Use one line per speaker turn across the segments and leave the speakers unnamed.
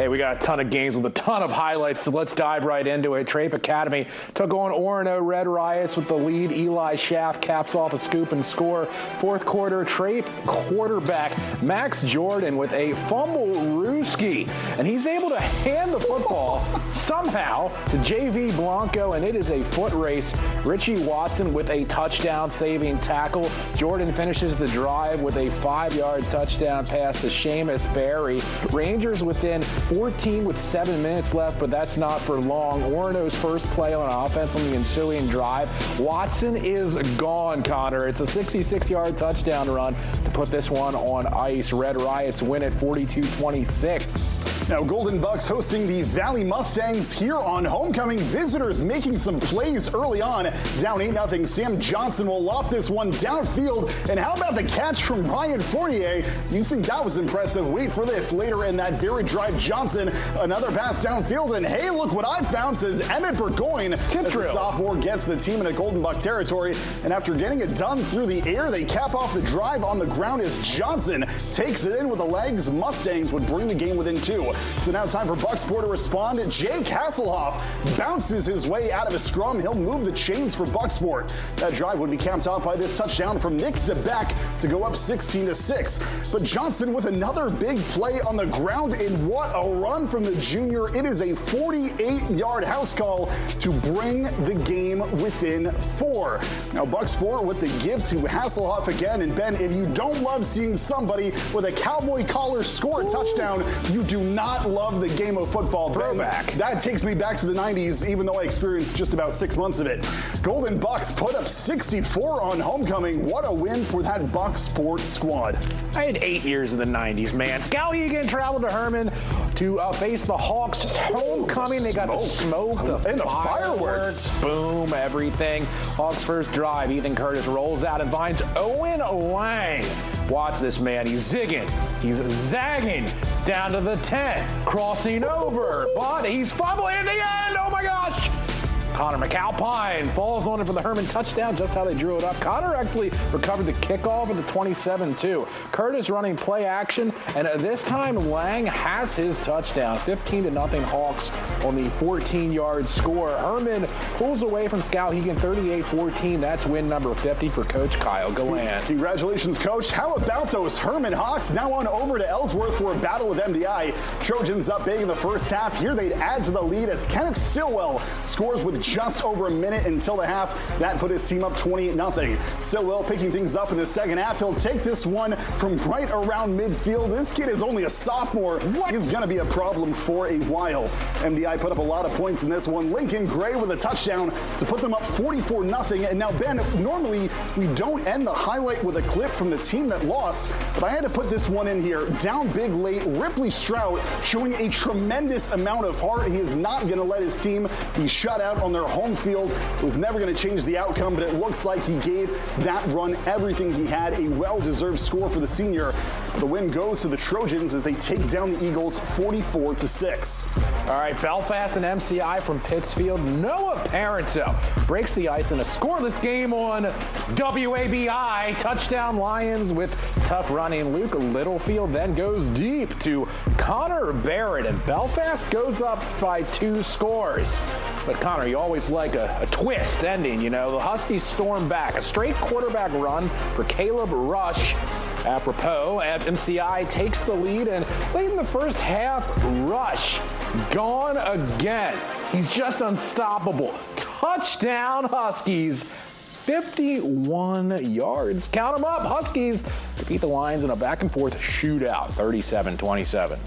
Hey, we got a ton of games with a ton of highlights, so let's dive right into it. Trape Academy took on Orono Red Riots with the lead. Eli Schaff caps off a scoop and score. Fourth quarter, Trape quarterback Max Jordan with a fumble rooski, and he's able to hand the football somehow to JV Blanco, and it is a foot race. Richie Watson with a touchdown-saving tackle. Jordan finishes the drive with a 5-yard touchdown pass to Seamus Berry. Rangers within 14 with 7 minutes left, but that's not for long. Orono's first play on offense on the ensuing drive. Watson is gone, Connor. It's a 66-yard touchdown run to put this one on ice. Red Riots win it 42-26.
Now, Golden Bucks hosting the Valley Mustangs here on homecoming. Visitors making some plays early on. Down 8-0. Sam Johnson will loft this one downfield. And how about the catch from Ryan Fournier? You think that was impressive? Wait for this. Later in that very drive, Johnson, another pass downfield. And hey, look what I found, says Emmett Burgoyne. As the sophomore gets the team in a Golden Buck territory. And after getting it done through the air, they cap off the drive on the ground as Johnson takes it in with the legs. Mustangs would bring the game within 2. So now time for Bucksport to respond. Jake Hasselhoff bounces his way out of a scrum. He'll move the chains for Bucksport. That drive would be capped off by this touchdown from Nick DeBeck to go up 16-6. But Johnson with another big play on the ground, and what a run from the junior. It is a 48-yard house call to bring the game within 4. Now Bucksport with the give to Hasselhoff again. And Ben, if you don't love seeing somebody with a cowboy collar score a touchdown, you do not love the game of football.
Throwback.
That takes me back to the 90s, even though I experienced just about 6 months of it. Golden Bucks put up 64 on homecoming. What a win for that Bucksport squad.
I had 8 years in the 90s, man. Skowhegan traveled to Herman to face the Hawks. It's homecoming. They got the smoke,
and the fireworks.
Boom, everything. Hawks' first drive. Ethan Curtis rolls out and finds Owen Lang. Watch this, man. He's zigging. He's zagging down to the 10. Crossing over. But he's fumbling at the end. Oh, my gosh. Connor McAlpine falls on it for the Herman touchdown, just how they drew it up. Connor actually recovered the kickoff at the 27-2. Curtis running play action, and this time Lang has his touchdown. 15-0 Hawks on the 14-yard score. Herman pulls away from Skowhegan 38-14. That's win number 50 for Coach Kyle Gallant.
Congratulations, Coach. How about those Herman Hawks? Now on over to Ellsworth for a battle with MDI. Trojans up big in the first half. Here they'd add to the lead as Kenneth Stillwell scores with just over a minute until the half. That put his team up 28-0. Stillwell picking things up in the second half. He'll take this one from right around midfield. This kid is only a sophomore. He's going to be a problem for a while. MDI put up a lot of points in this one. Lincoln Gray with a touchdown to put them up 44-0. And now, Ben, normally we don't end the highlight with a clip from the team that lost, but I had to put this one in here. Down big late, Ripley Strout showing a tremendous amount of heart. He is not going to let his team be shut out on their home field. It was never going to change the outcome, but it looks like he gave that run everything he had. A well-deserved score for the senior. The win goes to the Trojans as they take down the Eagles 44-6.
All right, Belfast and MCI from Pittsfield. Noah Parento breaks the ice in a scoreless game on WABI. Touchdown Lions with tough running. Luke Littlefield then goes deep to Connor Barrett, and Belfast goes up by 2 scores. But Connor, you always like a twist ending, you know. The Huskies storm back. A straight quarterback run for Caleb Rush. Apropos, MCI takes the lead, and late in the first half, Rush gone again. He's just unstoppable. Touchdown Huskies. 51 yards. Count them up. Huskies defeat the Lions in a back-and-forth shootout, 37-27.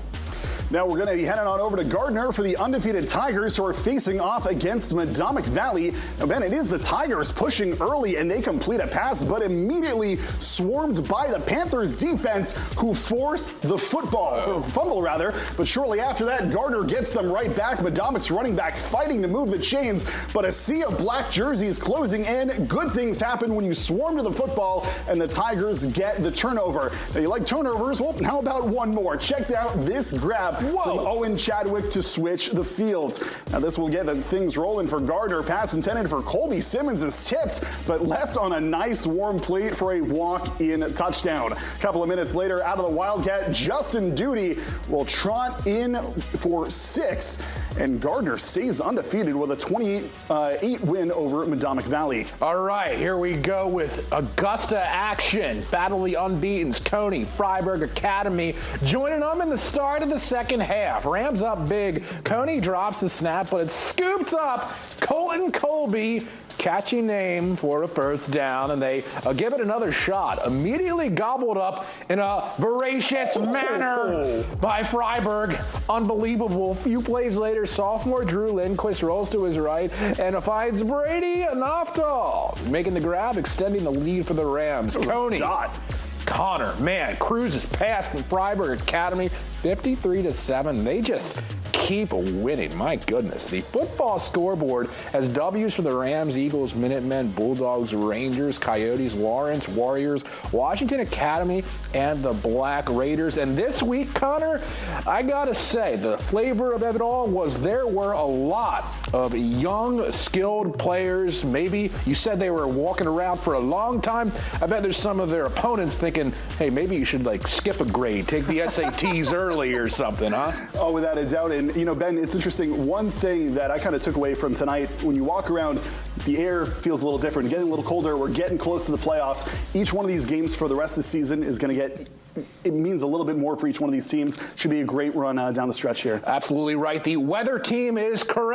Now we're going to be heading on over to Gardner for the undefeated Tigers, who are facing off against Madomic Valley. Now, Ben, it is the Tigers pushing early, and they complete a pass, but immediately swarmed by the Panthers defense, who force the fumble rather. But shortly after that, Gardner gets them right back. Madomic's running back fighting to move the chains, but a sea of black jerseys closing in. Good things happen when you swarm to the football, and the Tigers get the turnover. Now, you like turnovers? Well, how about one more? Check out this grab from Owen Chadwick to switch the fields. Now this will get things rolling for Gardner. Pass intended for Colby Simmons is tipped, but left on a nice warm plate for a walk-in touchdown. A couple of minutes later, out of the Wildcat, Justin Duty will trot in for 6, and Gardner stays undefeated with a 28 win over Madomic Valley.
All right, here we go with Augusta action. Battle of the unbeatens, Coney, Freiburg Academy joining them in the start of the second half. Rams up big. Coney drops the snap, but it's scooped up. Colton Colby, catchy name for a first down, and they give it another shot. Immediately gobbled up in a voracious manner by Freiburg. Unbelievable. A few plays later, sophomore Drew Lindquist rolls to his right and finds Brady Naftal, making the grab, extending the lead for the Rams. Coney. Connor, man, cruises past Freiburg Academy, 53-7. They just keep winning. My goodness. The football scoreboard has W's for the Rams, Eagles, Minutemen, Bulldogs, Rangers, Coyotes, Lawrence, Warriors, Washington Academy, and the Black Raiders. And this week, Connor, I gotta say, the flavor of it all was there were a lot of young, skilled players. Maybe you said they were walking around for a long time. I bet there's some of their opponents thinking, hey, maybe you should like skip a grade, take the SATs early or something, huh?
Oh, without a doubt. And, you know, Ben, it's interesting. One thing that I kind of took away from tonight, when you walk around, the air feels a little different, getting a little colder. We're getting close to the playoffs. Each one of these games for the rest of the season is going to get, it means a little bit more for each one of these teams. Should be a great run down the stretch here.
Absolutely right. The weather team is correct.